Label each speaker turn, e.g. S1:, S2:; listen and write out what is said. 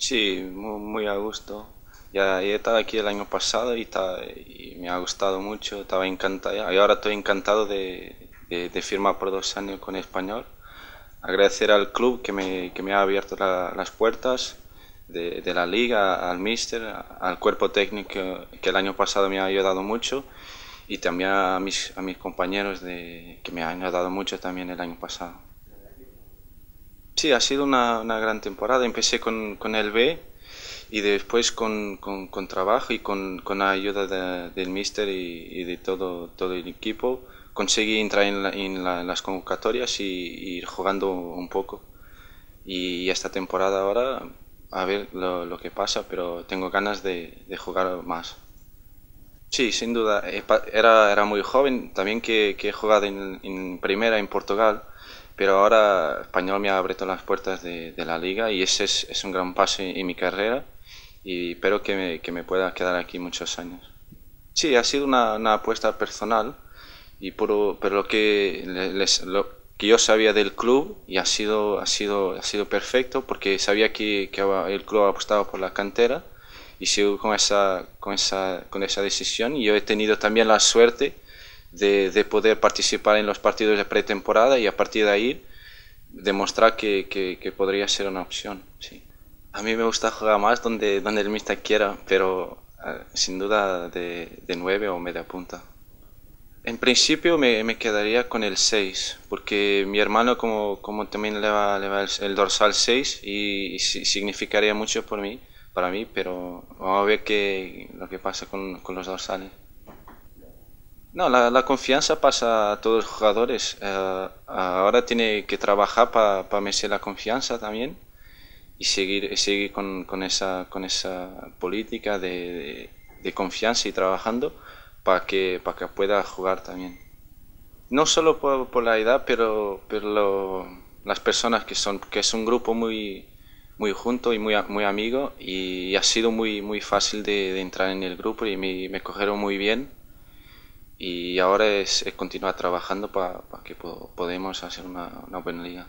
S1: Sí, muy a gusto. Ya he estado aquí el año pasado y me ha gustado mucho, estaba encantado. Y ahora estoy encantado de firmar por 2 años con Español. Agradecer al club que me ha abierto las puertas de la liga, al míster, al cuerpo técnico que el año pasado me ha ayudado mucho y también a mis compañeros que me han ayudado mucho también el año pasado. Sí, ha sido una gran temporada. Empecé con el B y después con trabajo y con la ayuda del míster y de todo el equipo conseguí entrar en las convocatorias y ir jugando un poco. Y esta temporada ahora a ver lo que pasa, pero tengo ganas de jugar más. Sí, sin duda. Era muy joven, también que he jugado en primera en Portugal, pero ahora Español me ha abierto las puertas de la liga y ese es un gran paso en mi carrera y espero que me pueda quedar aquí muchos años. Sí, ha sido una apuesta personal pero lo que yo sabía del club y ha sido perfecto porque sabía que el club apostaba por la cantera y sigo con esa decisión y yo he tenido también la suerte de poder participar en los partidos de pretemporada y a partir de ahí demostrar que podría ser una opción, sí. A mí me gusta jugar más donde el míster quiera, pero sin duda de 9 o media punta. En principio me quedaría con el 6 porque mi hermano como también le va el dorsal 6 y significaría mucho para mí, pero vamos a ver lo que pasa con los dorsales. No, la confianza pasa a todos los jugadores. Ahora tiene que trabajar para merecer la confianza también y seguir con esa política de confianza y trabajando para que pueda jugar también. No solo por la edad, pero las personas que es un grupo muy junto y muy amigo y ha sido muy fácil de entrar en el grupo y me cogieron muy bien y ahora es continuar trabajando para que podamos hacer una buena liga.